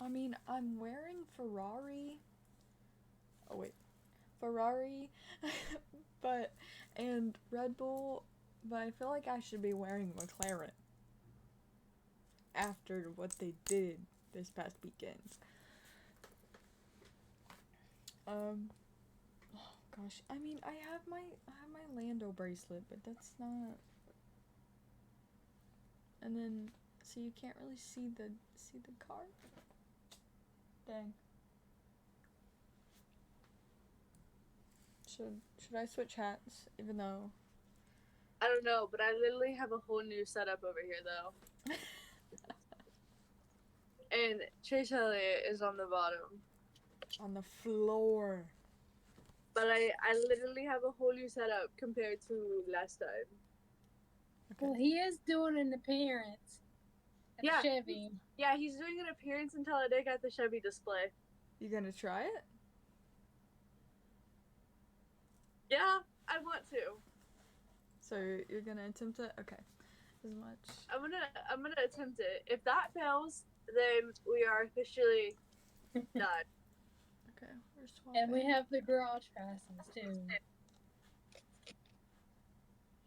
I mean, I'm wearing Ferrari. Oh, wait. Ferrari, but, and Red Bull, but I feel like I should be wearing McLaren after what they did this past weekend. Oh gosh, I mean, I have my Lando bracelet, but that's not. And then, so you can't really see the car. Dang. Should I switch hats? Even though. I don't know, but I literally have a whole new setup over here though. And Chase Elliott is on the bottom. On the floor. But I literally have a whole new setup compared to last time. Okay. Well, he is doing an appearance at the Chevy. Yeah, he's doing an appearance in Talladega at the Chevy display. You gonna try it? Yeah, I want to. So you're gonna attempt it? Okay. As much. I'm gonna attempt it. If that fails, then we are officially done. Okay, we're swapping. And we have the garage passes too.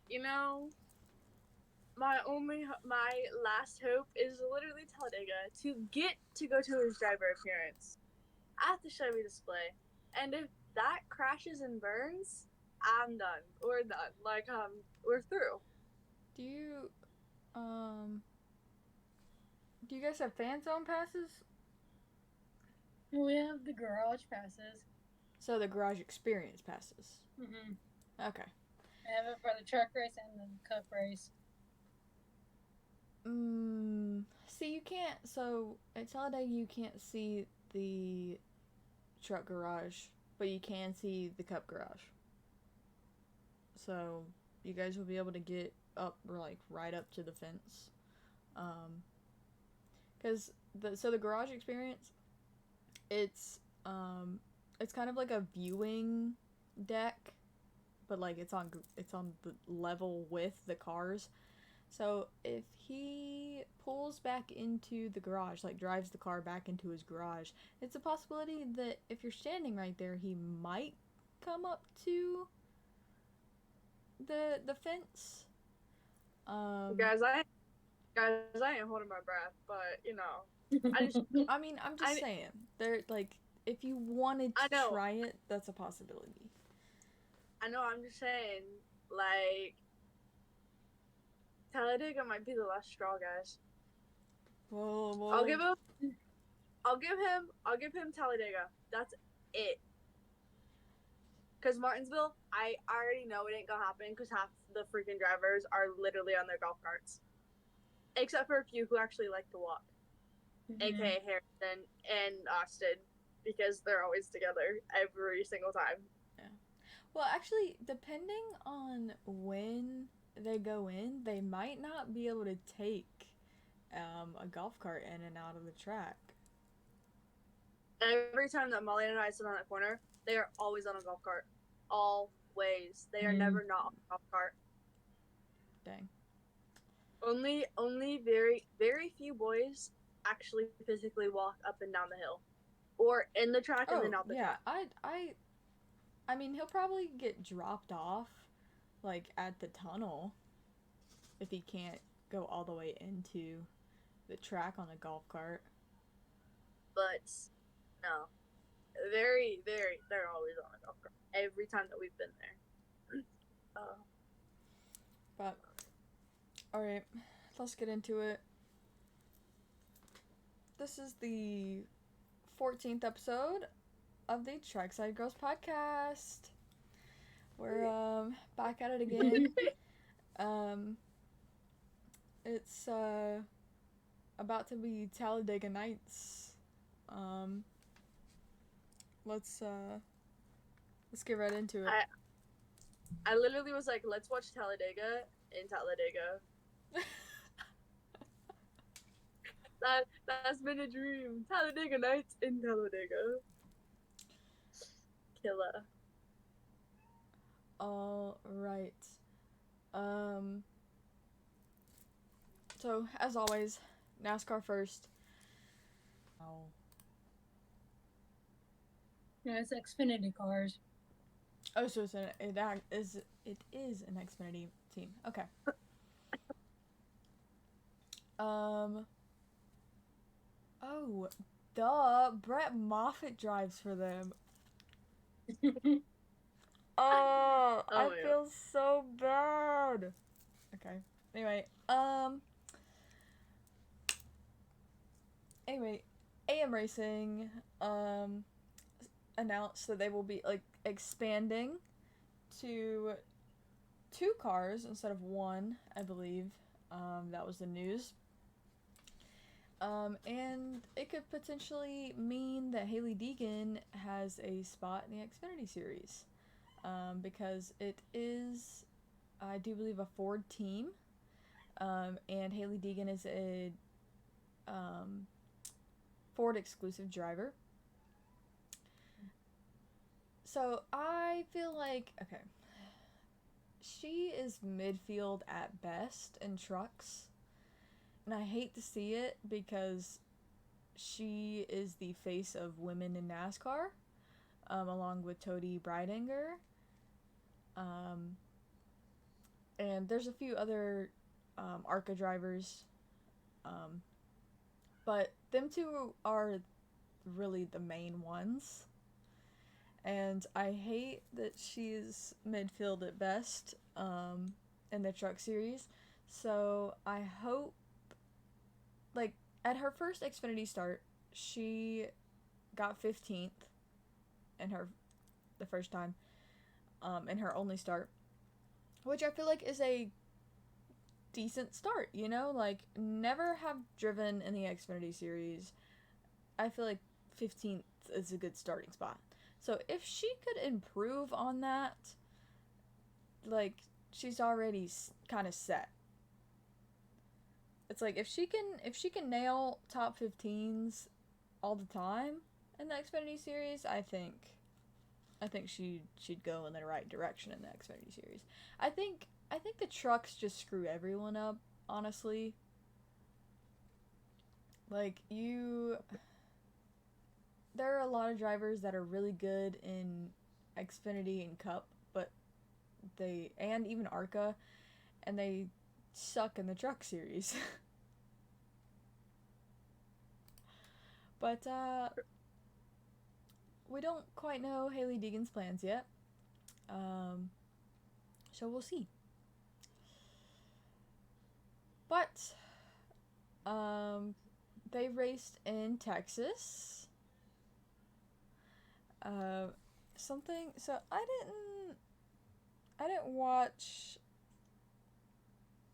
You know, my last hope is literally Talladega to get to go to his driver appearance at the Chevy display. And if that crashes and burns, I'm done. We're done. Like, we're through. Do you guys have fan zone passes? We have the garage passes. So the garage experience passes. Mm-hmm. Okay. I have it for the truck race and the cup race. See, you can't. So at Talladega, you can't see the truck garage, but you can see the cup garage. So you guys will be able to get up, like, right up to the fence. Because the garage experience, it's kind of like a viewing deck, but like it's on the level with the cars. So if he pulls back into the garage, like drives the car back into his garage, it's a possibility that if you're standing right there, he might come up to the fence. Guys, I ain't holding my breath, but you know, I'm just saying, they're like, if you wanted to try it, that's a possibility. I know. I'm just saying, like, Talladega might be the last straw, guys. Well, I'll give him Talladega. That's it. Because Martinsville, I already know it ain't gonna happen because half the freaking drivers are literally on their golf carts. Except for a few who actually like to walk. AKA Harrison and Austin. Because they're always together every single time. Yeah. Well, actually, depending on when they go in, they might not be able to take a golf cart in and out of the track. Every time that Molly and I sit on that corner, they are always on a golf cart. Always. They are never not on a golf cart. Dang. Only very, very few boys actually physically walk up and down the hill. Or in the track and then out the track. I mean, he'll probably get dropped off, like, at the tunnel if he can't go all the way into the track on a golf cart. But, no. Very, very, they're always on a golf cart. Every time that we've been there. But, alright, let's get into it. This is the 14th episode of the Trackside Girls podcast. We're back at it again. It's about to be Talladega nights. Let's get right into it. I literally was like, let's watch Talladega in Talladega. That's been a dream. Talladega nights in Talladega. Killer. All right. So as always, NASCAR first. Yeah, it's Xfinity cars. Oh, so it is an Xfinity team. Okay. Oh, duh. Brett Moffitt drives for them. Oh, I yeah. feel so bad. Okay. Anyway, anyway, AM Racing announced that they will be like expanding to 2 cars instead of 1, I believe. That was the news. And it could potentially mean that Hailie Deegan has a spot in the Xfinity Series. Because it is, I do believe, a Ford team. And Hailie Deegan is a Ford exclusive driver. So I feel like, okay, she is midfield at best in trucks. And I hate to see it because she is the face of women in NASCAR, along with Tody Breidinger. And there's a few other ARCA drivers. But them two are really the main ones. And I hate that she's midfield at best in the truck series. So I hope, like, at her first Xfinity start, she got 15th in the first time, in her only start, which I feel like is a decent start, you know? Like, never have driven in the Xfinity series. I feel like 15th is a good starting spot. So if she could improve on that, like, she's already kind of set. It's like if she can nail top 15s all the time in the Xfinity series, I think she'd go in the right direction in the Xfinity series. I think the trucks just screw everyone up, honestly. Like, there are a lot of drivers that are really good in Xfinity and Cup, but and even ARCA, and they suck in the truck series. But we don't quite know Hailie Deegan's plans yet. So we'll see. But they raced in Texas. Something. So I didn't watch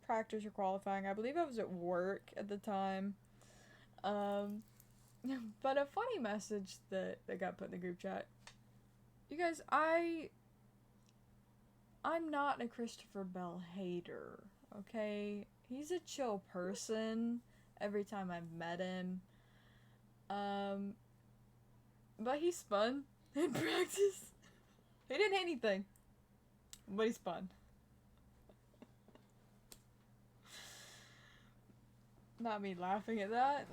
practice or qualifying. I believe I was at work at the time. But a funny message that got put in the group chat. You guys, I'm not a Christopher Bell hater, okay? He's a chill person every time I've met him. But he spun in practice. He didn't hit anything, but he spun. Not me laughing at that.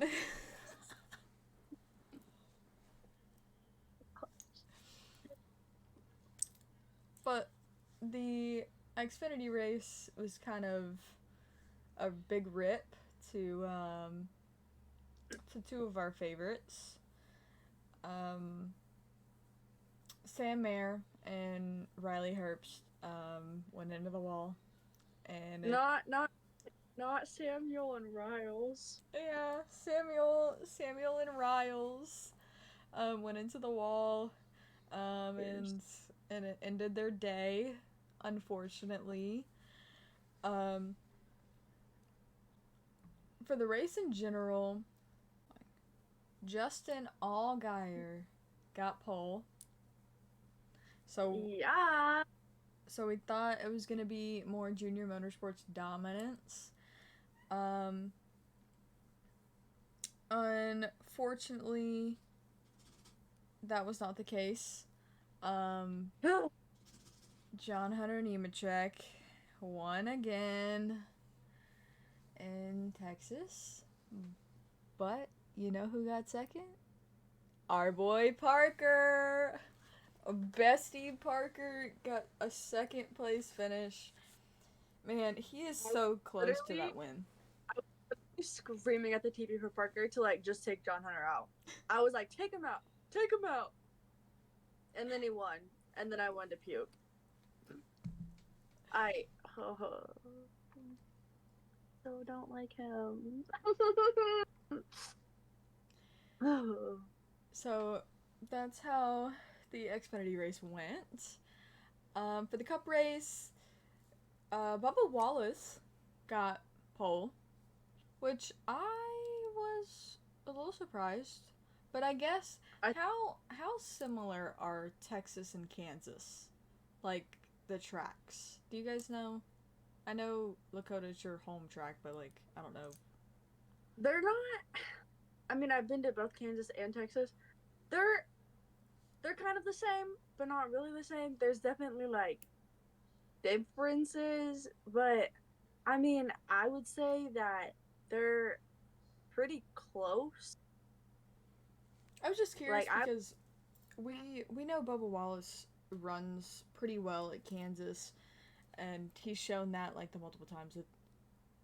But the Xfinity race was kind of a big rip to 2 of our favorites. Sam Mayer and Riley Herbst went into the wall, and Not Samuel and Riles. Yeah, Samuel and Riles went into the wall, and it ended their day, unfortunately. For the race in general, Justin Allgaier got pole. So yeah. So we thought it was gonna be more Junior Motorsports dominance. Unfortunately, that was not the case. John Hunter Nemechek won again in Texas. But you know who got second? Our boy Parker, bestie Parker, got a second place finish. Man, he is so close to that win. Screaming at the TV for Parker to like just take John Hunter out. I was like, take him out, take him out. And then he won, and then I wanted to puke. So don't like him. So that's how the Xfinity race went. For the Cup race, Bubba Wallace got pole, which I was a little surprised. But I guess how similar are Texas and Kansas, like the tracks? Do you guys know? I know Lakota's your home track, but like I don't know. They're not. I mean, I've been to both Kansas and Texas. They're kind of the same, but not really the same. There's definitely like differences, but I mean, I would say that they're pretty close. I was just curious because we know Bubba Wallace runs pretty well at Kansas, and he's shown that like the multiple times that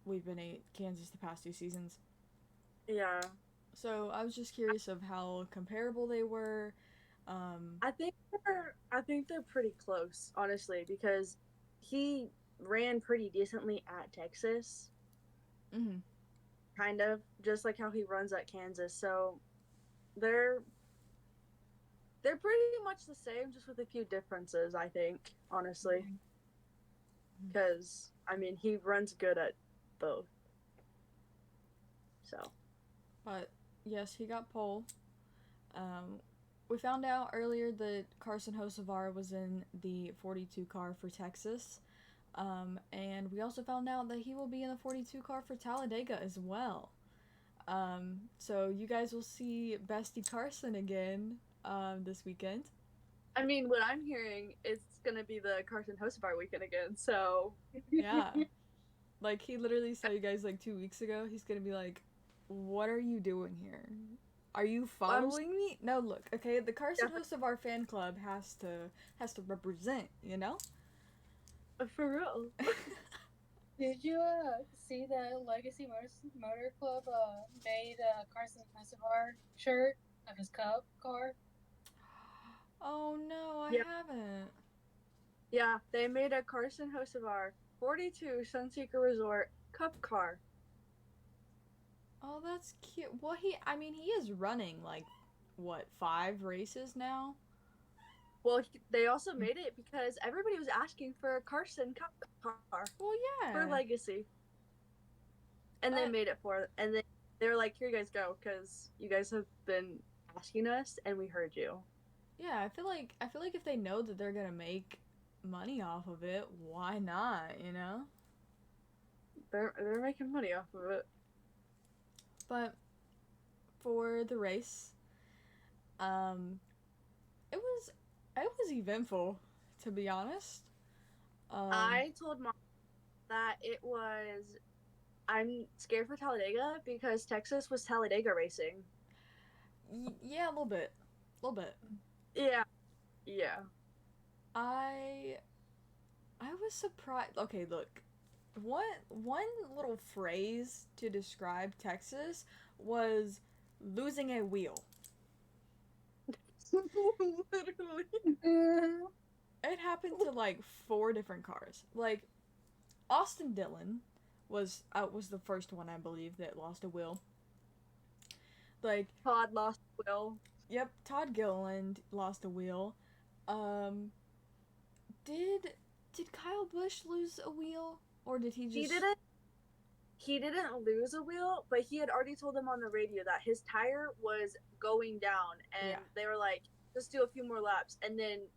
we've been at Kansas the past 2 seasons. Yeah. So I was just curious of how comparable they were. I think they're pretty close, honestly, because he ran pretty decently at Texas. Mm-hmm. Kind of, just like how he runs at Kansas. So they're pretty much the same, just with a few differences, I think, honestly. Because, I mean, he runs good at both. So. But, yes, he got pole. We found out earlier that Carson Hocevar was in the 42 car for Texas. And we also found out that he will be in the 42 car for Talladega as well. So you guys will see Bestie Carson again this weekend. I mean, what I'm hearing is it's going to be the Carson Hocevar weekend again, so... Yeah. Like, he literally saw you guys, like, 2 weeks ago. He's going to be like, what are you doing here? Are you following me? No, look, okay, the Carson Hocevar fan club has to represent, you know? For real. Did you see that Legacy Motor Club made a Carson Hocevar shirt of his Cup car? Oh no, I haven't. Yeah, they made a Carson Hocevar 42 Sunseeker Resort Cup car. Oh, that's cute. Well, he is running like, what, 5 races now? Well, they also made it because everybody was asking for a Carson Cup car. Well, yeah. For Legacy. And they made it for, and they were like, here you guys go, because you guys have been asking us, and we heard you. Yeah, I feel like if they know that they're gonna make money off of it, why not, you know? They're making money off of it. But for the race, it was eventful, to be honest. I told Mom that it was. I'm scared for Talladega because Texas was Talladega racing. Yeah, a little bit. Yeah. I was surprised. Okay, look. One little phrase to describe Texas was losing a wheel. Literally. It happened to like 4 different cars. Like Austin Dillon was the first one, I believe, that lost a wheel. Like Todd lost a wheel. Yep, Todd Gilliland lost a wheel. Did Kyle Busch lose a wheel, or did he just? He didn't lose a wheel, but he had already told them on the radio that his tire was going down, and they were like, "Just do a few more laps," and then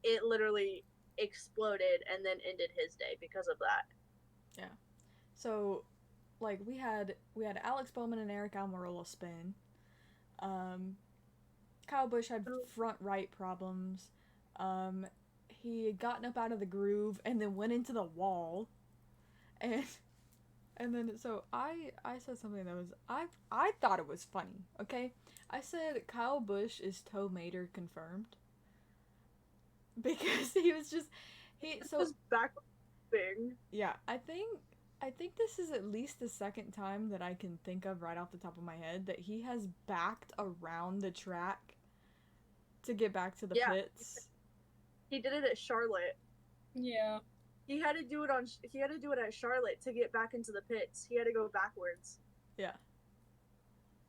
it literally exploded, and then ended his day because of that. Yeah. So, like we had Alex Bowman and Eric Almirola spin. Kyle Busch had front right problems. He had gotten up out of the groove and then went into the wall, and And then so I said something that was I thought it was funny. Okay, I said Kyle Busch is Tow Mater confirmed because he was just he so Just back thing. yeah. I think this is at least the second time that I can think of right off the top of my head that he has backed around the track to get back to the Yeah. pits. He did it at Charlotte. Yeah. He had to do it at Charlotte to get back into the pits. He had to go backwards. Yeah.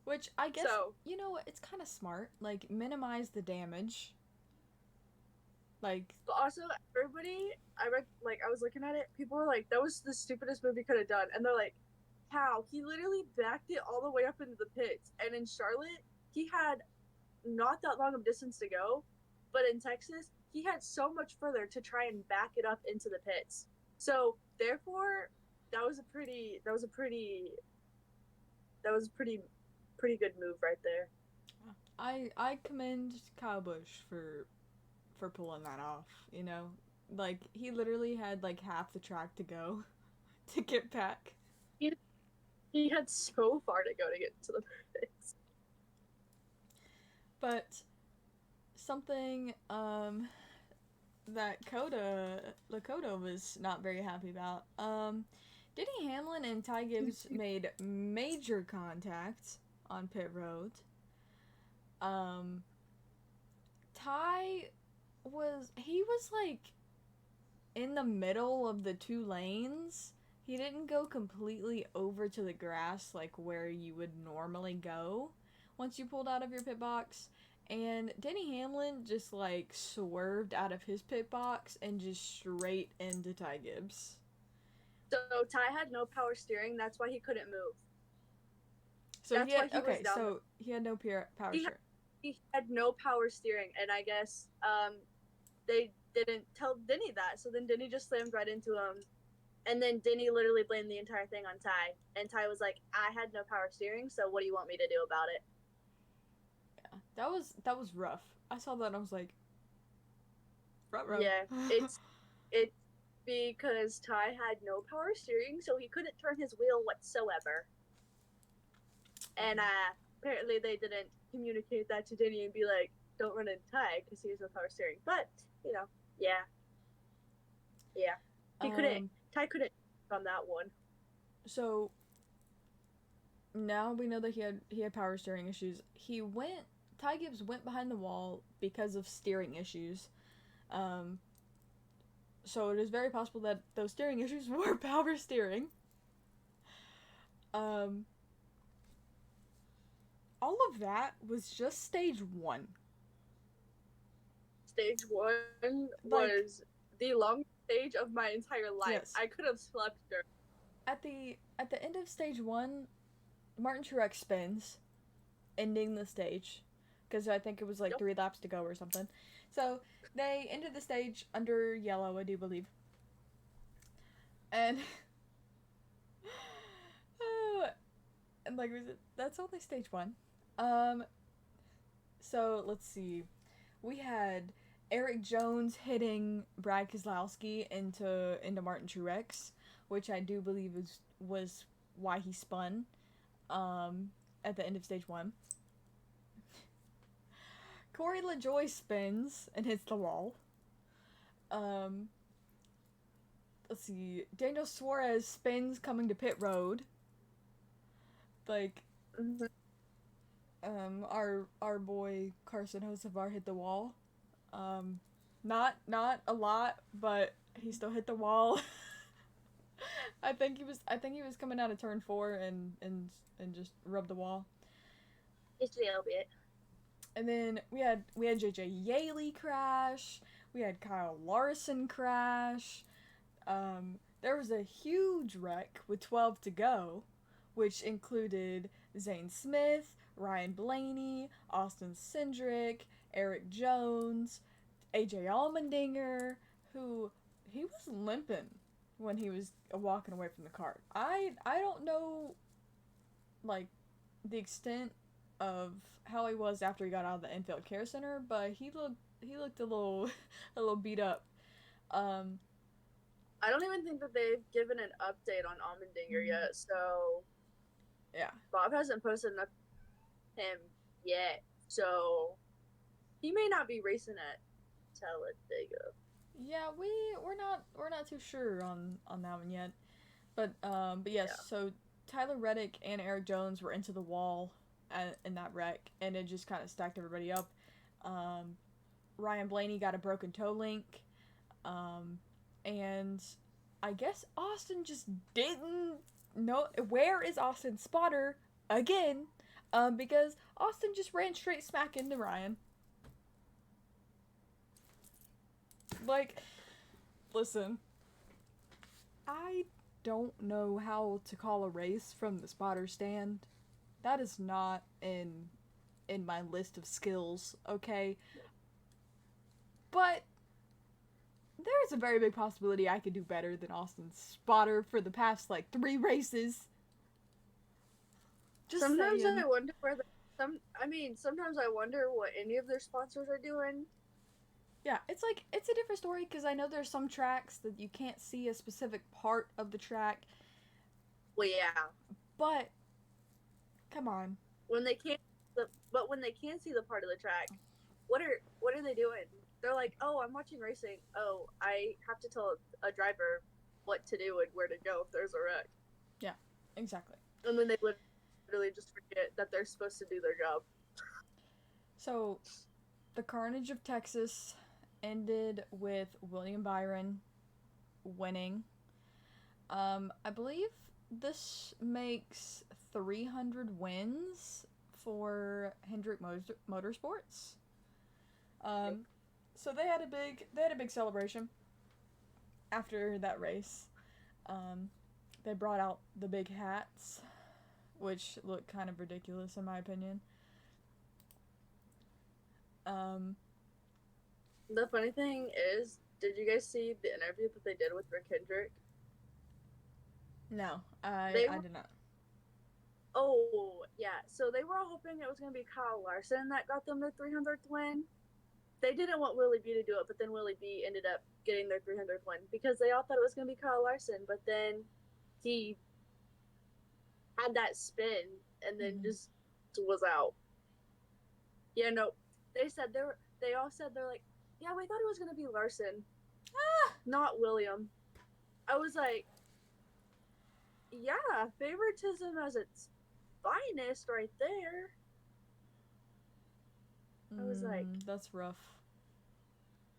Which I guess So- you know what, it's kind of smart. Like minimize the damage. Like But also, everybody, I was looking at it. People were like, "That was the stupidest move he could have done," and they're like, "How? He literally backed it all the way up into the pits." And in Charlotte, he had not that long of distance to go, but in Texas, he had so much further to try and back it up into the pits. So therefore, that was a pretty good move right there. I commend Kyle Busch for pulling that off, you know? Like he literally had like half the track to go to get back. He had so far to go to get to the pits. But something that Lakota was not very happy about. Denny Hamlin and Ty Gibbs made major contact on pit road. Ty was like in the middle of the two lanes. He didn't go completely over to the grass like where you would normally go once you pulled out of your pit box. And Denny Hamlin just like swerved out of his pit box and just straight into Ty Gibbs. So Ty had no power steering. That's why he couldn't move. So That's he had, why he was okay, down so he had no power steering. He had no power steering, and I guess they didn't tell Denny that. So then Denny just slammed right into him, and then Denny literally blamed the entire thing on Ty. And Ty was like, "I had no power steering, so what do you want me to do about it?" Yeah, that was rough. I saw that and I was like, rough. Yeah, it's because Ty had no power steering, so he couldn't turn his wheel whatsoever. And apparently they didn't communicate that to Denny and be like, "Don't run into Ty because he has no power steering." But yeah, he couldn't. Ty couldn't on that one. So now we know that he had power steering issues. Ty Gibbs went behind the wall because of steering issues. So it is very possible that those steering issues were power steering. All of that was just stage 1. Stage 1 was the longest stage of my entire life. Yes. I could have slept during. At the end of stage 1, Martin Truex spins, ending the stage, because I think it was like 3 laps to go or something. So they ended the stage under yellow, I do believe. And and like that's only stage 1. So let's see. We had Eric Jones hitting Brad Keselowski into Martin Truex, which I do believe was why he spun at the end of stage 1. Corey LaJoie spins and hits the wall. Let's see. Daniel Suarez spins coming to pit road. Like, our boy Carson Hocevar hit the wall. Not a lot, but he still hit the wall. I think he was coming out of turn 4 and just rubbed the wall. Just a little bit. And then we had JJ Yaley crash. We had Kyle Larson crash. There was a huge wreck with 12 to go, which included Zane Smith, Ryan Blaney, Austin Cindric, Eric Jones, AJ Allmendinger, who he was limping when he was walking away from the cart. I don't know, like, the extent of how he was after he got out of the infield care center, but he looked a little beat up. I don't even think that they've given an update on Allmendinger yet, so Yeah. Bob hasn't posted enough him yet, so he may not be racing at Talladega. Yeah, we're not too sure on that one yet. But yes, Yeah. so Tyler Reddick and Eric Jones were into the wall in that wreck, and it just kind of stacked everybody up. Ryan Blaney got a broken toe link, and I guess Austin just didn't know where is Austin's spotter again, because Austin just ran straight smack into Ryan. Like, listen, I don't know how to call a race from the spotter stand. That is not in my list of skills, okay? But there's a very big possibility I could do better than Austin's spotter for the past like 3 races. Just sometimes saying. I wonder where sometimes I wonder what any of their sponsors are doing. Yeah, it's a different story because I know there's some tracks that you can't see a specific part of the track. Well, yeah. But come on. When they can't see the part of the track, what are they doing? They're like, oh, I'm watching racing. Oh, I have to tell a driver what to do and where to go if there's a wreck. Yeah, exactly. And then they literally just forget that they're supposed to do their job. So, the Carnage of Texas ended with William Byron winning. I believe this makes 300 wins for Hendrick Motorsports. So they had a big celebration after that race. They brought out the big hats, which look kind of ridiculous in my opinion. The funny thing is, did you guys see the interview that they did with Rick Hendrick? No, I did not. Oh, yeah. So they were all hoping it was going to be Kyle Larson that got them their 300th win. They didn't want Willie B to do it, but then Willie B ended up getting their 300th win because they all thought it was going to be Kyle Larson, but then he had that spin and then just was out. Yeah, no. They all said they're like, yeah, we thought it was going to be Larson, not William. I was like, yeah, favoritism as its finest right there. I was like, that's rough.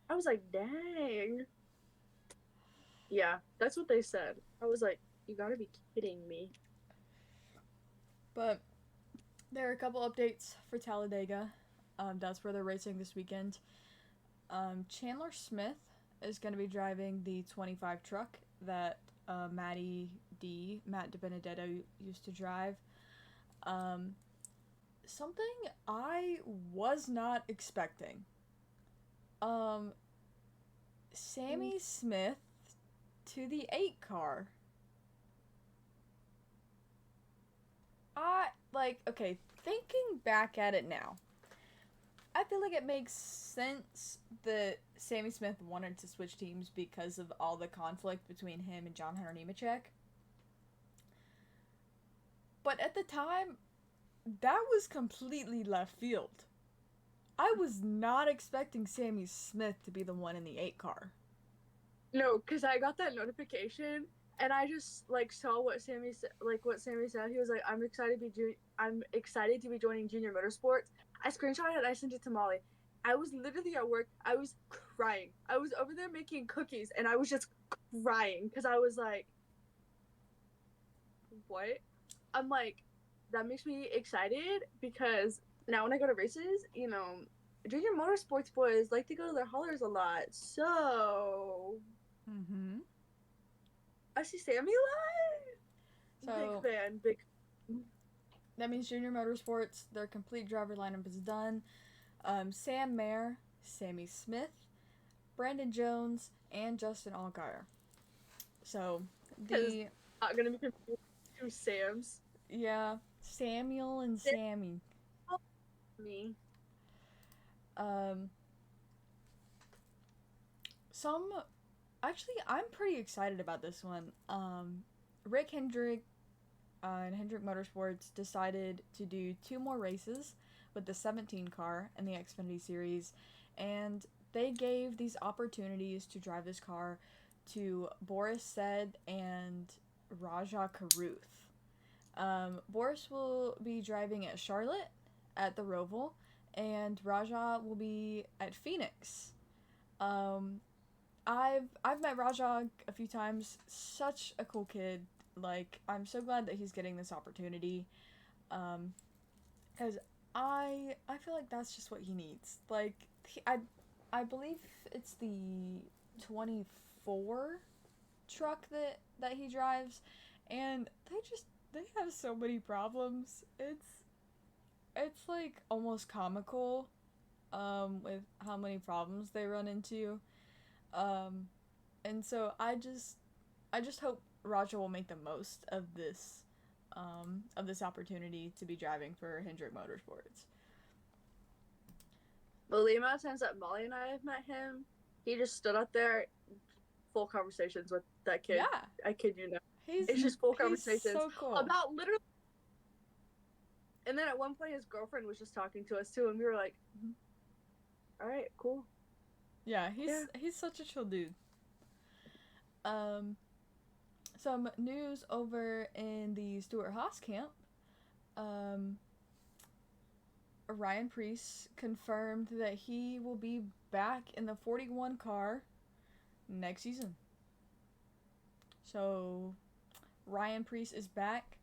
I was like, dang. Yeah, that's what they said. I was like, you gotta be kidding me. But there are a couple updates for Talladega. That's where they're racing this weekend. Chandler Smith is going to be driving the 25 truck that Matt DiBenedetto used to drive. Something I was not expecting. Sammy Smith to the 8 car. Okay, thinking back at it now, I feel like it makes sense that Sammy Smith wanted to switch teams because of all the conflict between him and John Hunter Nemechek. But at the time, that was completely left field. I was not expecting Sammy Smith to be the one in the 8 car. No, because I got that notification and I just saw what Sammy said. He was like, I'm excited to be joining Junior Motorsports. I screenshot it and I sent it to Molly. I was literally at work. I was crying. I was over there making cookies and I was just crying because I was like, what? I'm like, that makes me excited because now when I go to races, Junior Motorsports boys like to go to their haulers a lot. So I see Sammy a lot. So, big fan. that means Junior Motorsports, their complete driver lineup is done. Sam Mayer, Sammy Smith, Brandon Jones, and Justin Allgaier. So, Not gonna be confused. 2 Sams. Yeah, Samuel and Sammy. Me. Some actually, I'm pretty excited about this one. Rick Hendrick and Hendrick Motorsports decided to do 2 more races with the 17 car in the Xfinity Series, and they gave these opportunities to drive this car to Boris Said and Raja Karuth. Boris will be driving at Charlotte at the Roval, and Raja will be at Phoenix. Um, I've met Raja a few times. Such a cool kid. Like, I'm so glad that he's getting this opportunity. Because I feel like that's just what he needs. Like, I believe it's the 24 truck that he drives, and they have so many problems. It's like almost comical, with how many problems they run into. Um, and so I just hope Raja will make the most of this opportunity to be driving for Hendrick Motorsports. Well, the amount of times that Molly and I have met him, he just stood up there, full conversations with that kid. Yeah, I kid you not. he's It's just full he's conversations so cool. about literally. And then at one point, his girlfriend was just talking to us too, and we were like, "All right, cool." Yeah, he's such a chill dude. Some news over in the Stuart Haas camp. Um, Ryan Preece confirmed that he will be back in the 41 car next season. So Ryan Preece is back,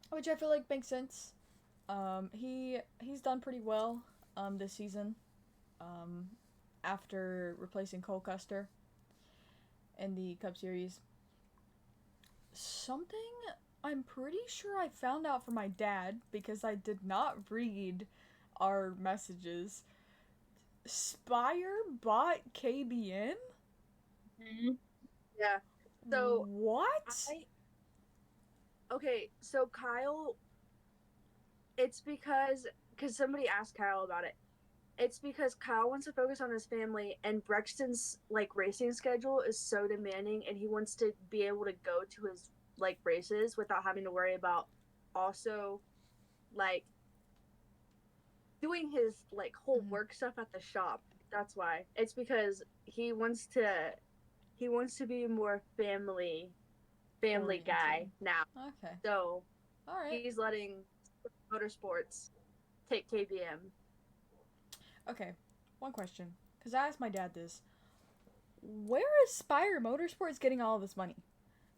which I feel like makes sense. He's done pretty well this season, after replacing Cole Custer in the Cup Series. Something I'm pretty sure I found out from my dad, because I did not read our messages. Spire bought KBM? Mm-hmm. Yeah. So what? Okay, so Kyle, it's because somebody asked Kyle about it. It's because Kyle wants to focus on his family, and Brexton's like racing schedule is so demanding, and he wants to be able to go to his like races without having to worry about also like doing his like whole work stuff at the shop. That's why. It's because he wants to be more family Oriented. guy now. Okay. So All right. he's letting Motorsports take KBM. Okay. One question, because I asked my dad this. Where is Spire Motorsports getting all of this money?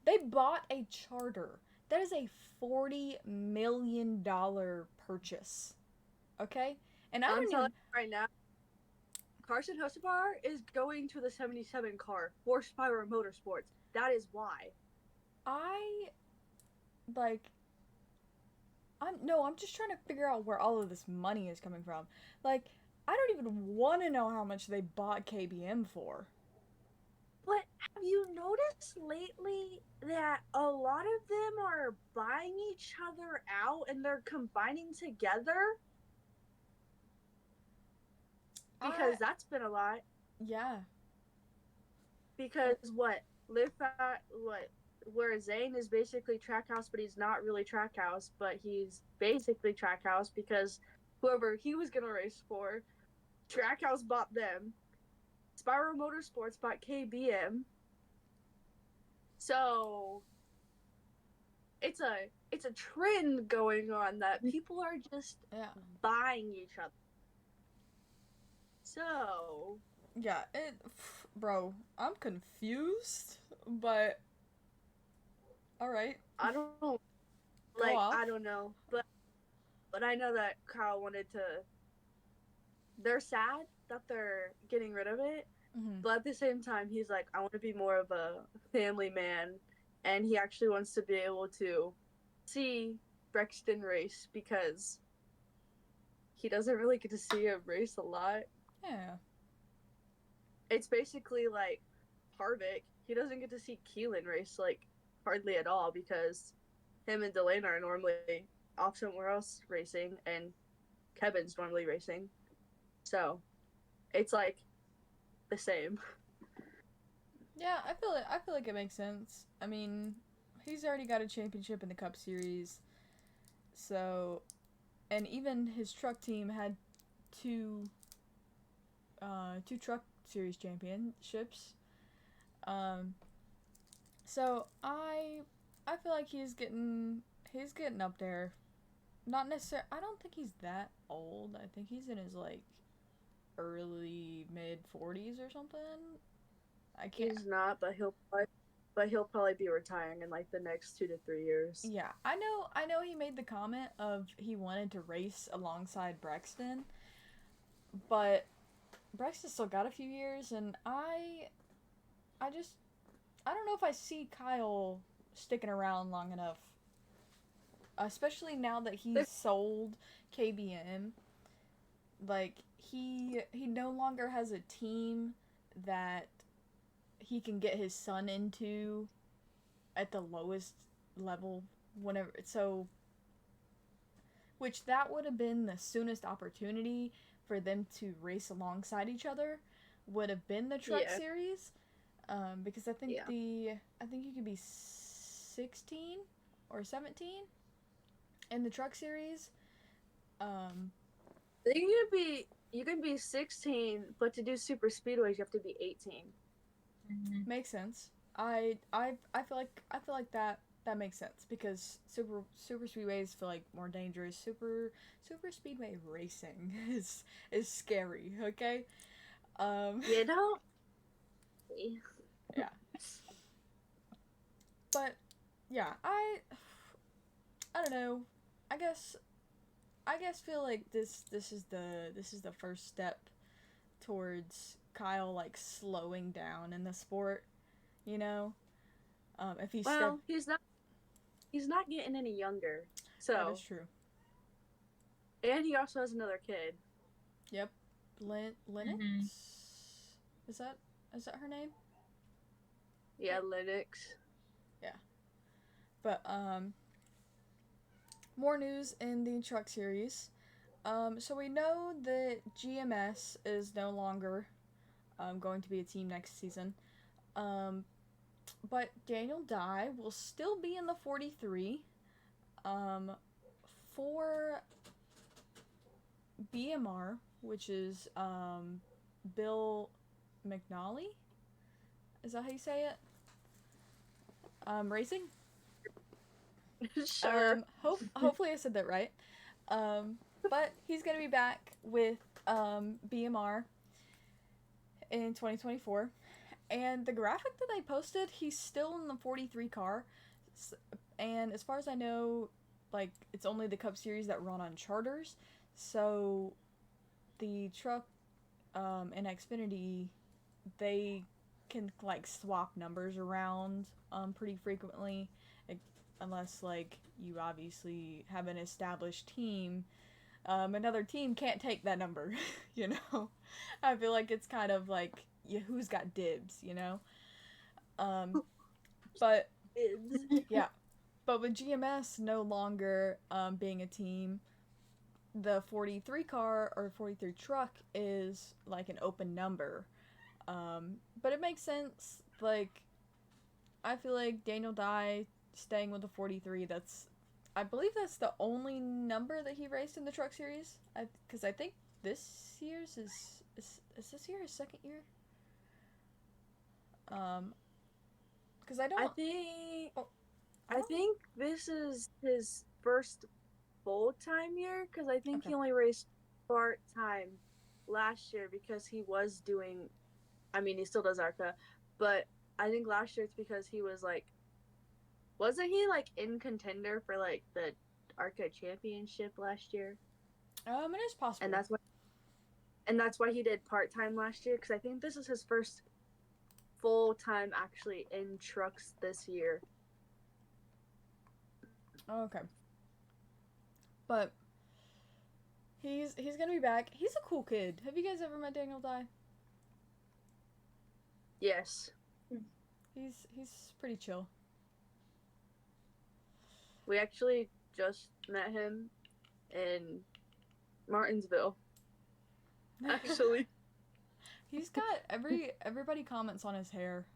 They bought a charter. That is a $40 million purchase. Okay? And I'm telling you right now, Carson Hocevar is going to the 77 car for Spire Motorsports. That is why. I'm just trying to figure out where all of this money is coming from. Like, I don't even want to know how much they bought KBM for. But have you noticed lately that a lot of them are buying each other out and they're combining together? Because that's been a lot. Yeah. Because where Zane is basically Trackhouse, but he's not really Trackhouse, but he's basically Trackhouse because whoever he was gonna race for, Trackhouse bought them. Spyro Motorsports bought KBM. So it's a trend going on that people are just buying each other. So yeah, bro, I'm confused, but all right. I don't know. I don't know, but I know that Kyle wanted to. They're sad that they're getting rid of it, but at the same time, he's like, I want to be more of a family man, and he actually wants to be able to see Brexton race because he doesn't really get to see him race a lot. Yeah. It's basically like Harvick. He doesn't get to see Keelan race like hardly at all because him and Delane are normally off somewhere else racing, and Kevin's normally racing. So it's like the same. Yeah, I feel like it makes sense. I mean, he's already got a championship in the Cup Series, so, and even his truck team had two two Truck Series championships. Um, so I feel like he's getting up there. Not necessarily. I don't think he's that old. I think he's in his like early mid 40s or something. I can't. He's not, but he'll probably be retiring in like the next 2 to 3 years. Yeah, I know he made the comment of he wanted to race alongside Brexton, but Brexton still got a few years, and I just I don't know if I see Kyle sticking around long enough, especially now that he's sold KBM. Like he no longer has a team that he can get his son into at the lowest level whenever, so which that would have been the soonest opportunity for them to race alongside each other, would have been the Truck Series, because I think I think you could be 16 or 17 in the Truck Series. You can be 16, but to do super speedways you have to be 18. Mm-hmm. Makes sense. I feel like that makes sense because super speedways feel like more dangerous. Super speedway racing is scary. Okay. You know. Yeah. But yeah, I don't know. I guess feel like this is the first step towards Kyle like slowing down in the sport, you know. If he's he's not getting any younger. So that is true. And he also has another kid. Yep. Linux? Mm-hmm. Is that her name? Yeah, Linux. Yeah. But more news in the Truck Series. So we know that GMS is no longer going to be a team next season. But Daniel Dye will still be in the 43. For BMR, which is Bill McNally. Is that how you say it? Racing? Sure. Hopefully I said that right. But he's going to be back with BMR in 2024. And the graphic that I posted, he's still in the 43 car. And as far as I know, like, it's only the Cup Series that run on charters. So the truck and Xfinity, they can like swap numbers around pretty frequently, unless like you obviously have an established team. Another team can't take that number, you know. I feel like it's kind of like, yeah, who's got dibs, you know. But yeah, but with GMS no longer being a team, the 43 car or 43 truck is like an open number. But it makes sense. Like, I feel like Daniel Dye staying with the 43, I believe that's the only number that he raced in the Truck Series. Because I think this year's is this year his second year? Because I think this is his first full-time year, because I think he only raced part-time last year because he was doing, I mean, he still does ARCA, but I think last year it's because he was like, wasn't he like in contender for like the ARCA championship last year? It is possible. And that's why he did part-time last year, because I think this is his first full-time actually in trucks this year. Okay. But he's gonna be back. He's a cool kid. Have you guys ever met Daniel Dye? Yes. He's pretty chill. We actually just met him in Martinsville. Actually. He's got everybody comments on his hair.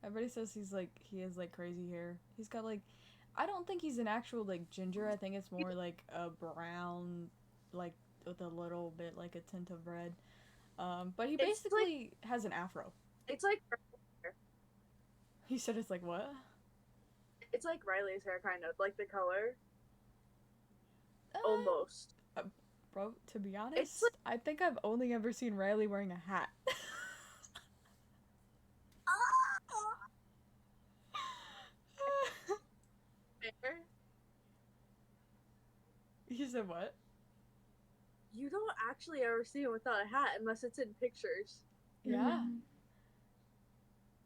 Everybody says he has like crazy hair. He's got like, I don't think he's an actual like ginger. I think it's more like a brown, like with a little bit like a tint of red. But he It's basically has an afro. It's like He said it's like what? it's like Riley's hair, kind of like the color, almost. Bro, to be honest, like- I think I've only ever seen Riley wearing a hat. You said what? You don't actually ever see him without a hat unless it's in pictures. Yeah.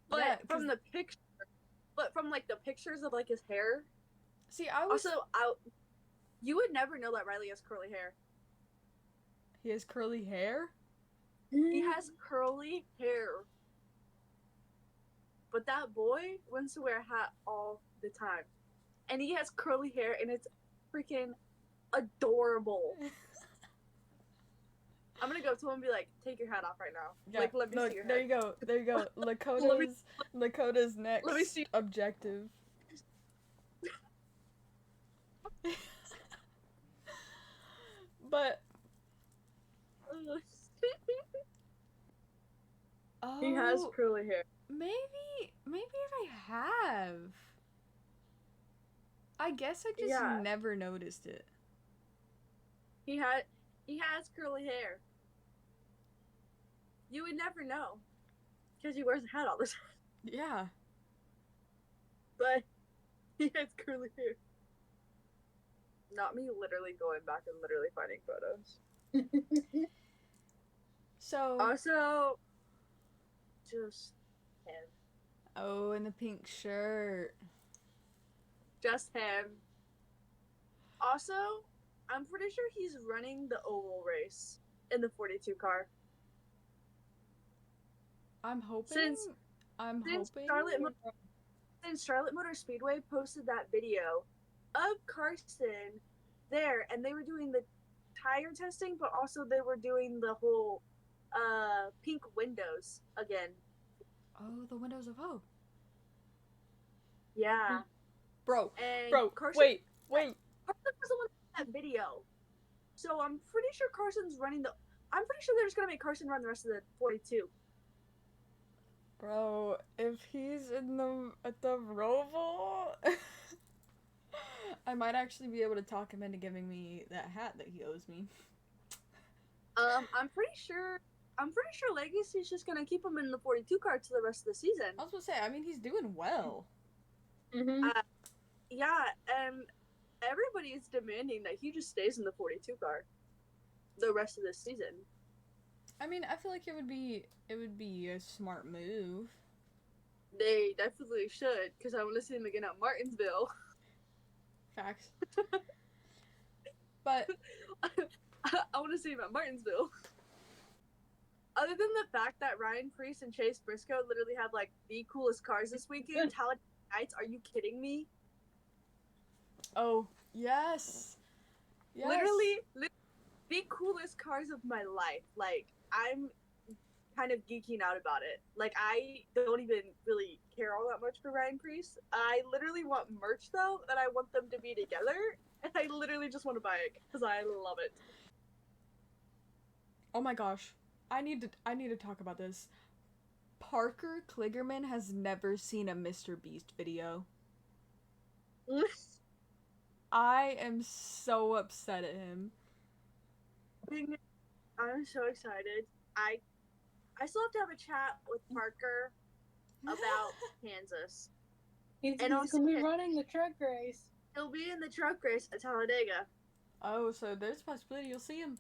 But Yeah, from the picture, but from like the pictures of like his hair. See, I was. Also, you would never know that Riley has curly hair. He has curly hair? He has curly hair. But that boy wants to wear a hat all the time. And he has curly hair and it's freaking adorable. I'm gonna go to him and be like, take your hat off right now. Yeah, like, let me look, see your there head. you go. There you go. Lakota's next let me see. objective. But oh, He has curly hair. maybe I have. I guess I just Yeah. never noticed it. He has curly hair. You would never know. Because he wears a hat all the time. Yeah. But he has curly hair. Not me literally going back and literally finding photos. So Also, just him. oh, in the pink shirt. Just him. Also, I'm pretty sure he's running the oval race in the 42 car. I'm hoping. Since Charlotte Motor Speedway posted that video of Carson there, and they were doing the tire testing, but also they were doing the whole pink windows again. Oh, the windows of hope. Yeah. Bro, And Carson, wait. Carson was the one in that video. So I'm pretty sure Carson's running I'm pretty sure they're just gonna make Carson run the rest of the 42. Bro, if he's at the Roval, I might actually be able to talk him into giving me that hat that he owes me. I'm pretty sure Legacy's just gonna keep him in the 42 car to the rest of the season. I was gonna say, I mean, he's doing well. Mm-hmm. Yeah, and everybody is demanding that he just stays in the 42 car the rest of this season. I mean, I feel like it would be a smart move. They definitely should, because I want to see him again at Martinsville. Facts. But I want to see him at Martinsville. Other than the fact that Ryan Preece and Chase Briscoe literally had like the coolest cars this weekend, Talladega Nights, are you kidding me? oh yes. Yes. Literally the coolest cars of my life. Like, I'm kind of geeking out about it. Like, I don't even really care all that much for Ryan Preece. I literally want merch though, and I want them to be together, and I literally just want to buy it because I love it. Oh my gosh. I need to talk about this. Parker Kligerman has never seen a Mr. Beast video. I am so upset at him. I'm so excited. I still have to have a chat with Parker about Kansas. He's also gonna be running the truck race. He'll be in the truck race at Talladega. Oh, so there's a possibility you'll see him.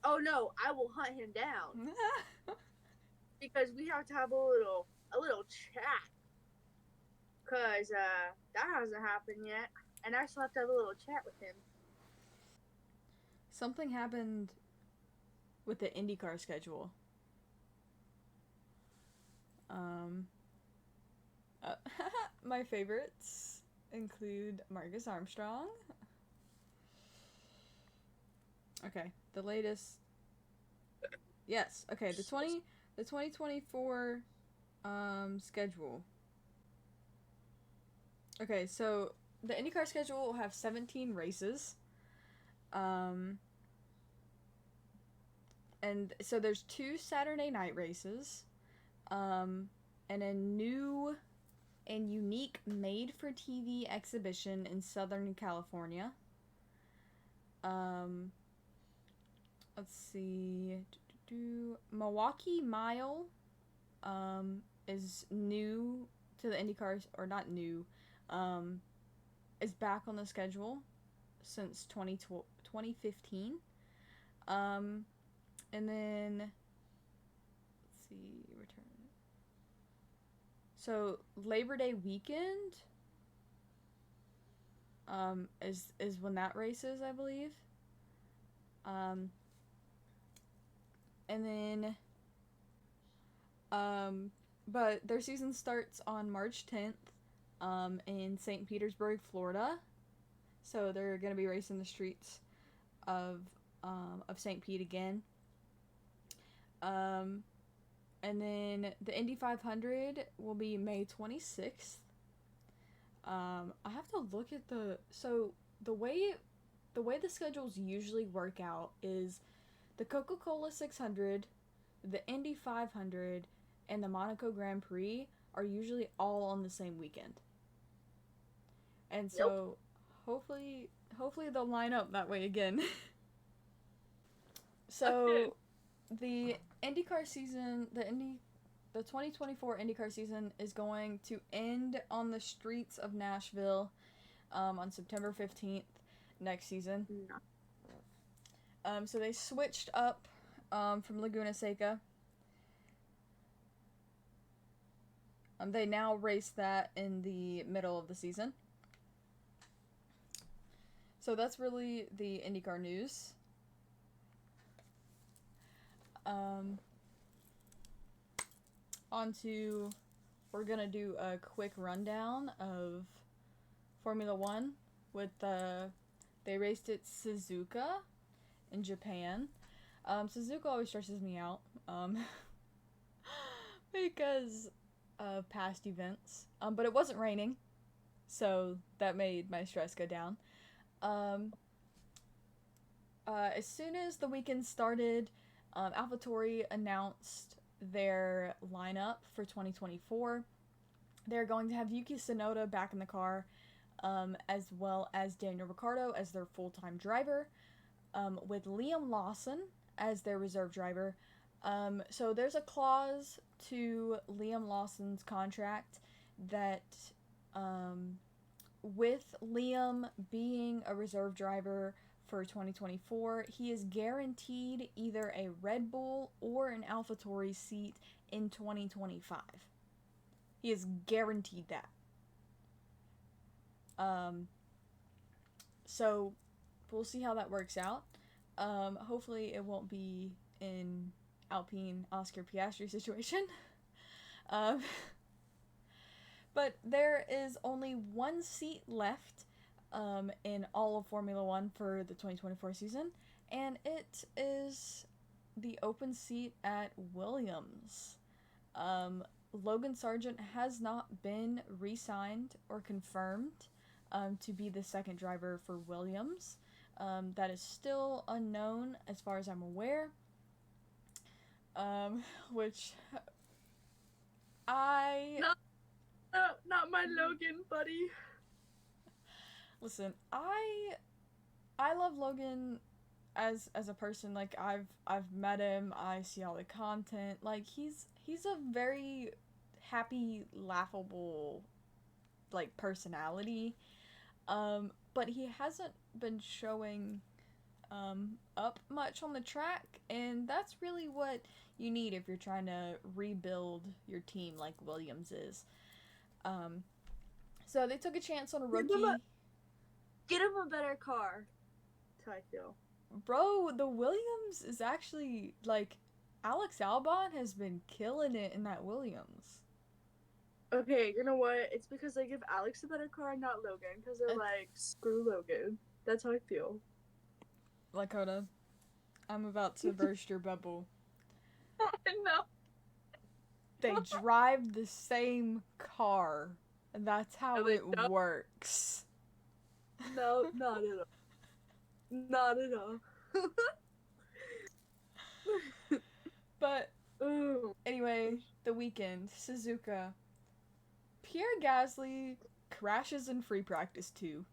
Oh no, I will hunt him down. Because we have to have a little chat. Cause that hasn't happened yet. And I still have to have a little chat with him. Something happened with the IndyCar schedule. My favorites include Marcus Armstrong. Okay, the latest. Yes, okay, the 2024 Schedule. Okay, so the IndyCar schedule will have 17 races. And so there's 2 Saturday night races. And a new and unique made-for-TV exhibition in Southern California. Let's see. Milwaukee Mile is new to the IndyCar, or not new, is back on the schedule since 2015. And then, let's see, return. So Labor Day weekend is when that race is, I believe. And then but their season starts on March 10th in St. Petersburg, Florida. So they're going to be racing the streets of St. Pete again. And then the Indy 500 will be May 26th. I have to look at the way the schedules usually work out is the Coca-Cola 600, the Indy 500, and the Monaco Grand Prix are usually all on the same weekend. And so hopefully they'll line up that way again. So the IndyCar season, the 2024 IndyCar season is going to end on the streets of Nashville on September 15th next season. So they switched up from Laguna Seca. They now race that in the middle of the season. So that's really the IndyCar news. We're gonna do a quick rundown of Formula One with they raced at Suzuka in Japan. Suzuka always stresses me out because of past events. But it wasn't raining, so that made my stress go down. As soon as the weekend started, AlphaTauri announced their lineup for 2024. They're going to have Yuki Tsunoda back in the car, as well as Daniel Ricciardo as their full-time driver, with Liam Lawson as their reserve driver. So there's a clause to Liam Lawson's contract that with Liam being a reserve driver for 2024, he is guaranteed either a Red Bull or an AlphaTauri seat in 2025. He is guaranteed that. So we'll see how that works out. Hopefully it won't be in Alpine Oscar Piastri situation. But there is only one seat left in all of Formula One for the 2024 season, and it is the open seat at Williams. Logan Sargent has not been re-signed or confirmed to be the second driver for Williams. That is still unknown as far as I'm aware. Which not my Logan, buddy. Listen, I love Logan as a person. Like I've met him, I see all the content. Like he's a very happy, laughable like personality. But he hasn't been showing up much on the track, and that's really what you need if you're trying to rebuild your team like Williams is. So they took a chance on a rookie. Get him a better car. That's how I feel. Bro, the Williams is actually, like, Alex Albon has been killing it in that Williams. Okay, you know what? It's because they give Alex a better car and not Logan, because they're like, screw Logan. That's how I feel. Lakota, I'm about to burst your bubble. I know. They drive the same car. That's how No, they it don't. works. No, not at all. Not at all. But Ooh. anyway, the weekend, Suzuka. Pierre Gasly crashes in free practice 2.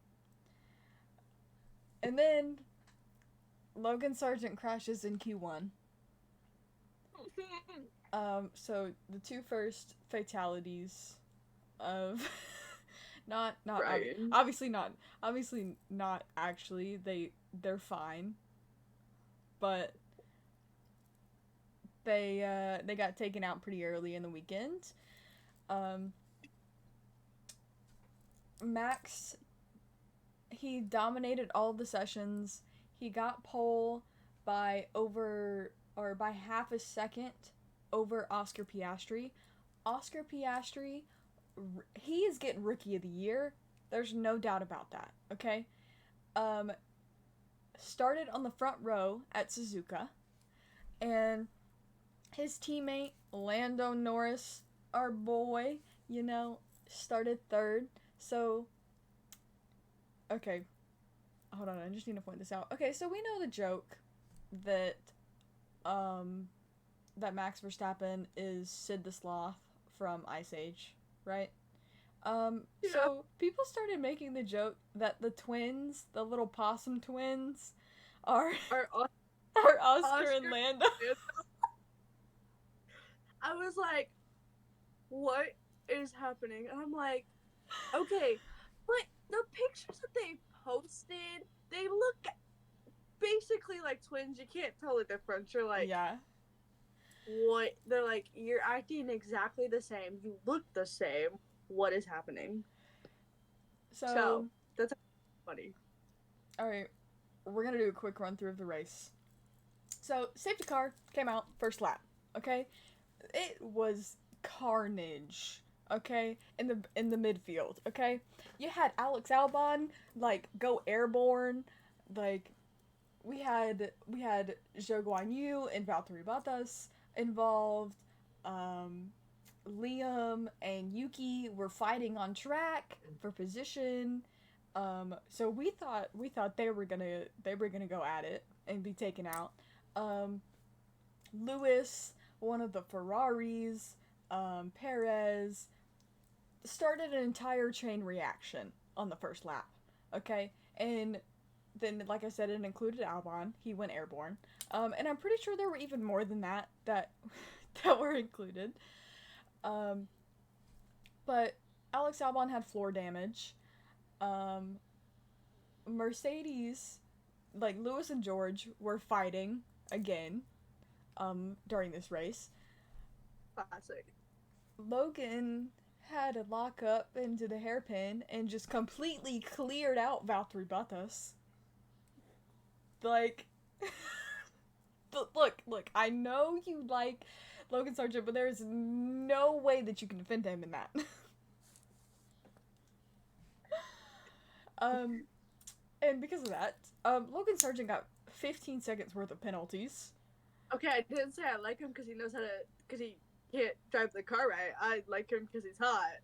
And then Logan Sargent crashes in Q1. So the two first fatalities of Right. obviously not actually, they're fine, but they got taken out pretty early in the weekend. Max, he dominated all of the sessions. He got pole by half a second over Oscar Piastri. Oscar Piastri, he is getting Rookie of the Year. There's no doubt about that. Okay. Started on the front row at Suzuka, and his teammate Lando Norris, our boy, started third. So, okay, hold on, I just need to point this out. Okay, so we know the joke that that Max Verstappen is Sid the Sloth from Ice Age, right? So people started making the joke that the twins, the little possum twins, are Oscar and Lando. I was like, what is happening? And I'm like, okay, but the pictures that they posted, they look basically like twins. You can't tell the difference. You're like, yeah. What? They're like, you're acting exactly the same. You look the same. What is happening? So that's funny. Alright, we're gonna do a quick run through of the race. So, safety car came out first lap, okay? It was carnage, okay? In the midfield, okay? You had Alex Albon go airborne, we had Zhou Guanyu and Valtteri Bottas involved. Liam and Yuki were fighting on track for position. So we thought they were gonna go at it and be taken out. Lewis, one of the Ferraris, Perez, started an entire chain reaction on the first lap. Okay, and then, like I said, it included Albon. He went airborne. And I'm pretty sure there were even more than that were included. But Alex Albon had floor damage. Mercedes, Lewis and George, were fighting again during this race. Classic. Logan had a lock up into the hairpin and just completely cleared out Valtteri Bottas. Look, I know you like Logan Sargent, but there's no way that you can defend him in that. And because of that, Logan Sargent got 15 seconds worth of penalties. Okay, I didn't say I like him because he knows how to, because he can't drive the car right. I like him because he's hot.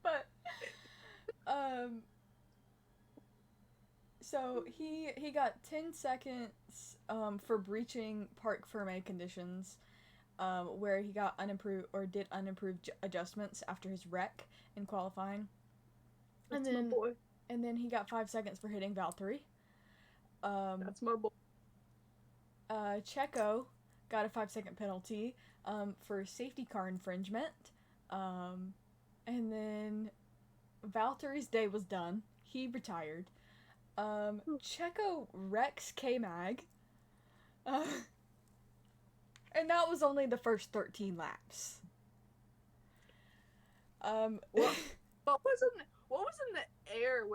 But, so he got 10 seconds for breaching Parc Fermé conditions, where he got did unimproved adjustments after his wreck in qualifying. That's my boy. And then he got 5 seconds for hitting Valtteri. That's my boy. Checo got a 5-second penalty for safety car infringement. And then Valtteri's day was done. He retired. Checo wrecks K-Mag. And that was only the first 13 laps. What was in the air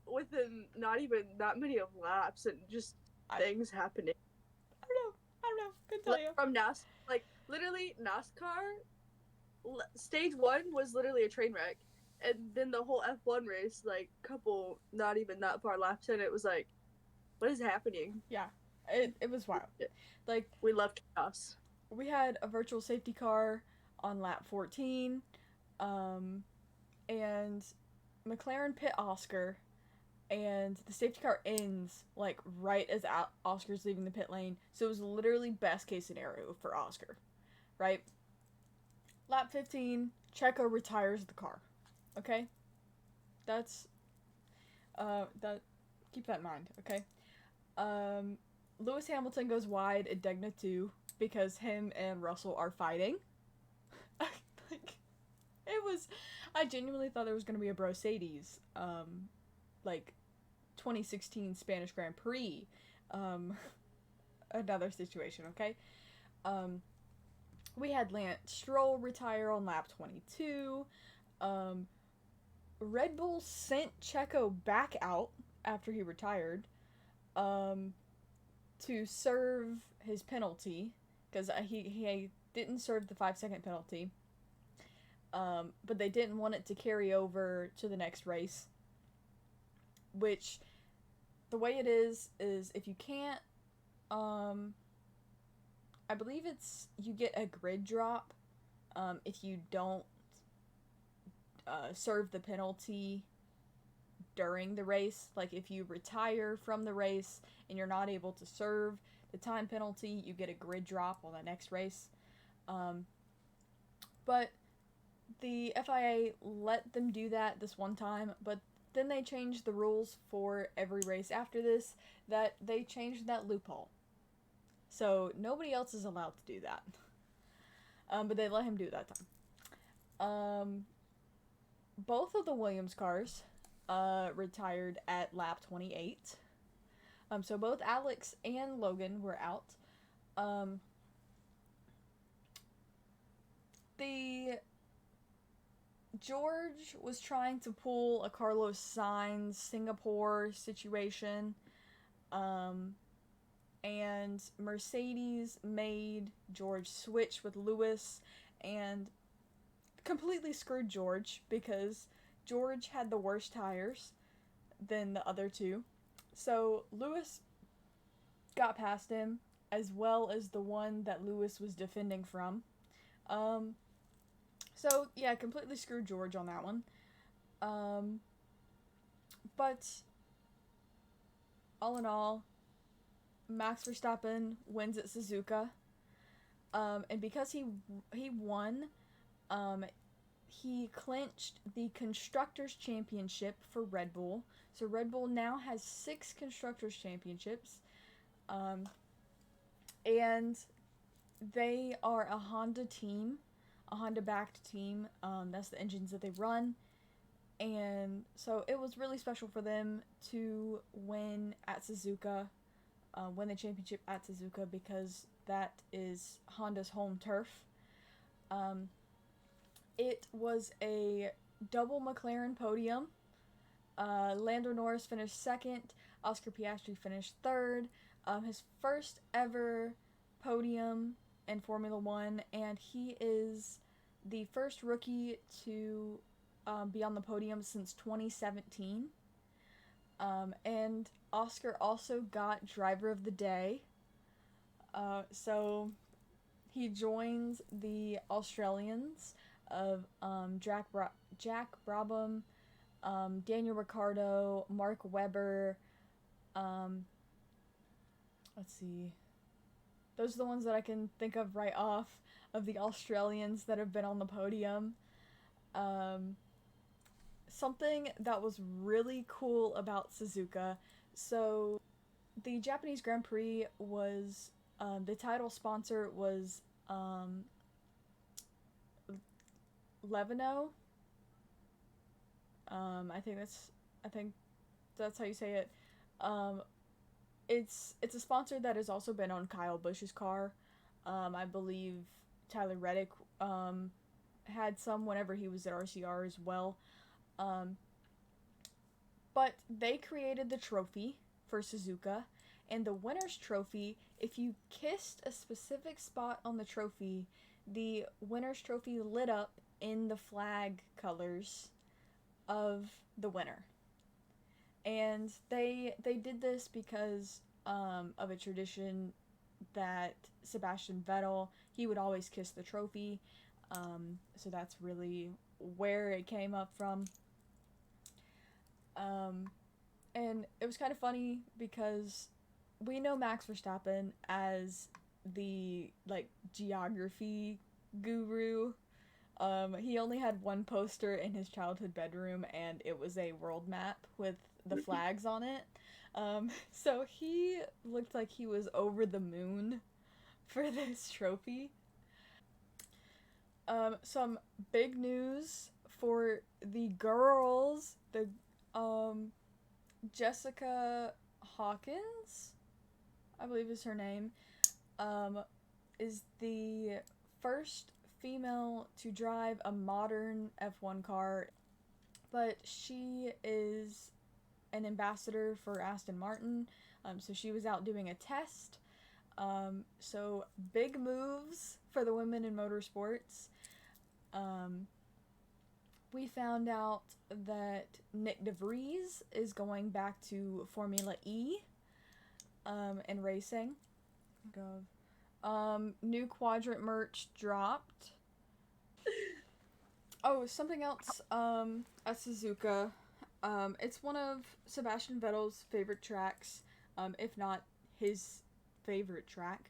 within not even that many of laps and just things happening? I don't know. Couldn't tell you. From NASCAR, literally NASCAR, stage 1 was literally a train wreck, and then the whole F1 race, couple not even that far laps in, it was what is happening? Yeah, it was wild. We love chaos. we had a virtual safety car on lap 14, and McLaren pit Oscar, and the safety car ends like right as Oscar's leaving the pit lane. So it was literally best case scenario for Oscar, right? Lap 15, Checo retires the car. Okay, that's that. Keep that in mind. Okay. Lewis Hamilton goes wide at Degna 2 because him and Russell are fighting. Like, it was. I genuinely thought there was gonna be a Brosades, like 2016 Spanish Grand Prix, another situation. Okay. We had Lance Stroll retire on lap 22. Red Bull sent Checo back out after he retired, to serve his penalty, because he didn't serve the 5-second penalty, but they didn't want it to carry over to the next race, which, the way it is if you can't, I believe it's, you get a grid drop, if you don't serve the penalty during the race. Like, if you retire from the race and you're not able to serve the time penalty, you get a grid drop on the next race. But the FIA let them do that this one time, but then they changed the rules for every race after this, that they changed that loophole. So nobody else is allowed to do that. But they let him do it that time. Both of the Williams cars retired at lap 28. So both Alex and Logan were out. The George was trying to pull a Carlos Sainz Singapore situation, and Mercedes made George switch with Lewis and completely screwed George because George had the worst tires than the other two. So Lewis got past him, as well as the one that Lewis was defending from. So yeah, completely screwed George on that one. But all in all, Max Verstappen wins at Suzuka. And because he won, he clinched the Constructors' Championship for Red Bull. So Red Bull now has 6 Constructors' Championships. And they are a Honda team, a Honda-backed team. That's the engines that they run. And so it was really special for them to win at Suzuka, win the championship at Suzuka, because that is Honda's home turf. It was a double McLaren podium. Lando Norris finished second. Oscar Piastri finished third. His first ever podium in Formula One, and he is the first rookie to be on the podium since 2017. And Oscar also got Driver of the Day. So he joins the Australians of Jack Brabham, Daniel Ricciardo, Mark Webber. Let's see. Those are the ones that I can think of right off of the Australians that have been on the podium. Something that was really cool about Suzuka. So the Japanese Grand Prix was, the title sponsor was Levino. I think that's how you say it. It's a sponsor that has also been on Kyle Busch's car. I believe Tyler Reddick had some whenever he was at RCR as well. But they created the trophy for Suzuka, and the winner's trophy, if you kissed a specific spot on the trophy, the winner's trophy lit up in the flag colors of the winner. And they did this because of a tradition that Sebastian Vettel, he would always kiss the trophy. So that's really where it came up from. And it was kind of funny because we know Max Verstappen as the like geography guru. He only had one poster in his childhood bedroom, and it was a world map with the flags on it. So he looked like he was over the moon for this trophy. Some big news for the girls. The Jessica Hawkins, I believe is her name, is the first female to drive a modern F1 car, but she is an ambassador for Aston Martin, so she was out doing a test. So big moves for the women in motorsports. We found out that Nick DeVries is going back to Formula E and racing. New quadrant merch dropped. Oh, something else at Suzuka. It's one of Sebastian Vettel's favorite tracks, if not his favorite track.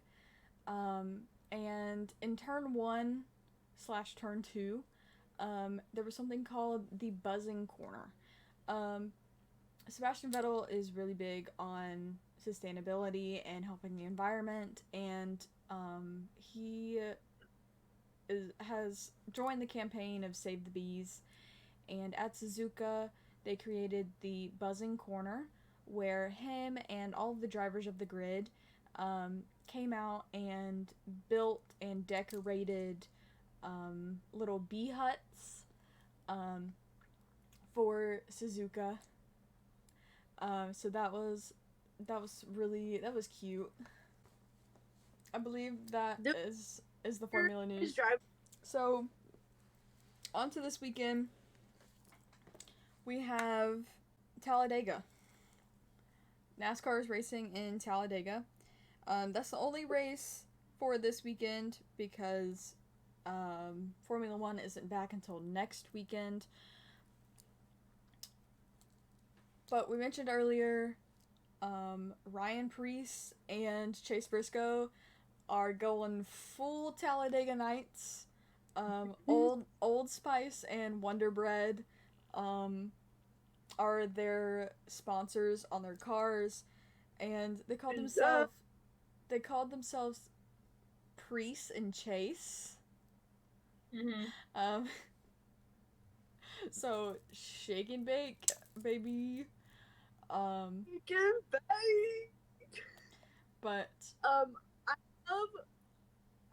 And in turn 1/turn 2, there was something called the buzzing corner. Sebastian Vettel is really big on sustainability and helping the environment, and he has joined the campaign of Save the Bees. And at Suzuka, they created the buzzing corner, where him and all of the drivers of the grid came out and built and decorated little bee huts for Suzuka. So that was cute. I believe that is the Formula news. So on to this weekend, we have Talladega. NASCAR is racing in Talladega. That's the only race for this weekend because Formula 1 isn't back until next weekend. But we mentioned earlier, Ryan Preece and Chase Briscoe are going full Talladega Nights. Old Spice and Wonder Bread are their sponsors on their cars, and they called themselves Preece and Chase. Mm-hmm. So shake and bake, baby. Shake and bake. But I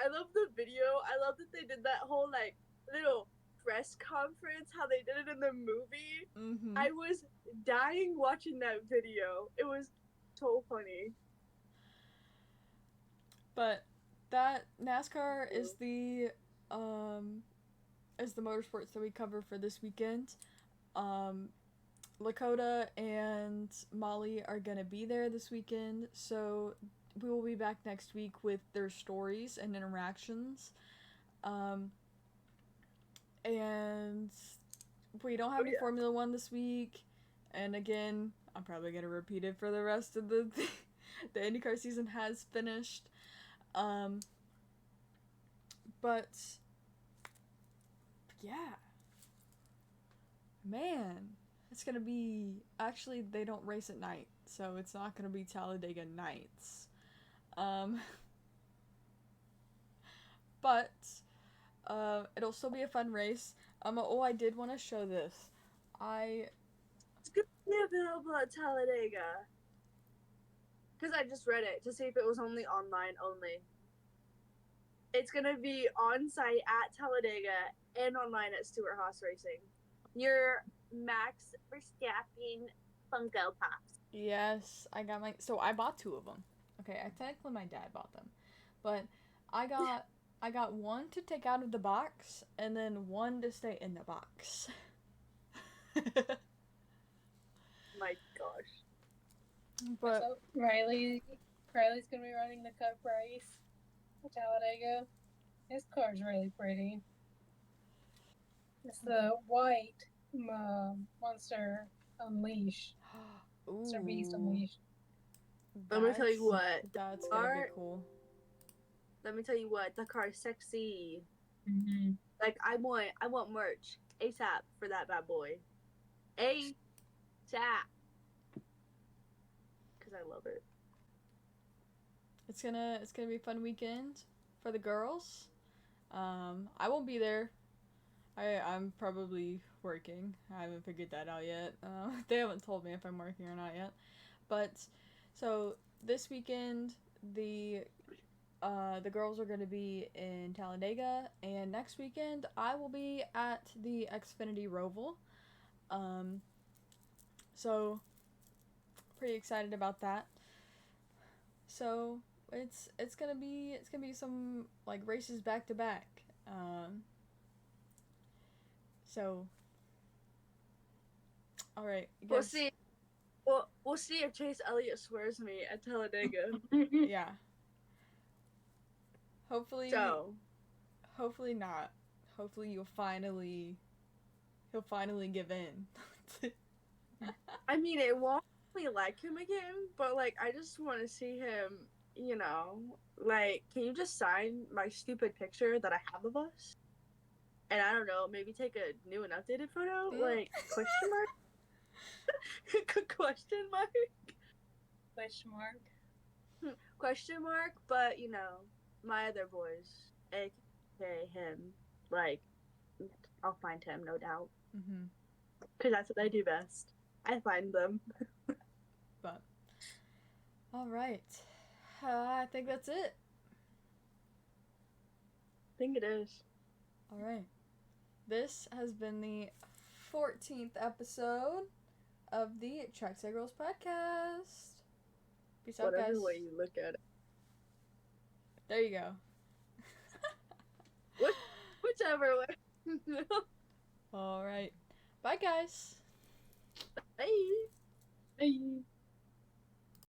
love the video. I love that they did that whole like little press conference, how they did it in the movie. mm-hmm. I was dying watching that video. It was so funny. But that NASCAR is the motorsports that we cover for this weekend. Lakota and Molly are gonna be there this weekend, so we will be back next week with their stories and interactions. And we don't have any Formula 1 this week, and again, I'm probably gonna repeat it for the rest of the IndyCar season has finished. But yeah, man, it's gonna be, actually they don't race at night, so it's not gonna be Talladega Nights. But it'll still be a fun race. I did want to show this. It's gonna be available at Talladega. Because I just read it to see if it was only online only. It's gonna be on site at Talladega and online at Stewart Haas Racing. Your Max Verstappen Funko Pops. Yes, I bought 2 of them. Okay, technically my dad bought them, but I got one to take out of the box and then one to stay in the box. My gosh. But so Riley Riley's gonna be running the Cup race at Talladega. His car's really pretty. It's the white Monster Unleashed. Monster Beast Ooh, Unleashed. Let me tell you what. That's gonna be Art- cool. Let me tell you what. The car is sexy. Mm-hmm. Like I want merch ASAP for that bad boy. ASAP. Because I love it. It's gonna be a fun weekend for the girls. I won't be there. I'm probably working. I haven't figured that out yet. They haven't told me if I'm working or not yet. But so this weekend the girls are gonna be in Talladega, and next weekend I will be at the Xfinity Roval. So pretty excited about that. So it's gonna be some like races back to back. So all right, We'll see. We'll see if Chase Elliott swears me at Talladega. Yeah. Hopefully not. Hopefully he'll finally give in. I mean, it won't be like him again, but like I just want to see him. You know, like, can you just sign my stupid picture that I have of us? And I don't know, maybe take a new and updated photo? Like, question mark? Question mark? Question mark. Question mark, but you know, my other boys, aka him, like, I'll find him, no doubt. Mhm. Because that's what I do best. I find them. But all right. I think that's it. I think it is. All right. This has been the 14th episode of the Trackside Girls podcast. Peace out, Whatever guys. way you look at it. There you go. Whichever way. All right. Bye, guys. Bye. Bye.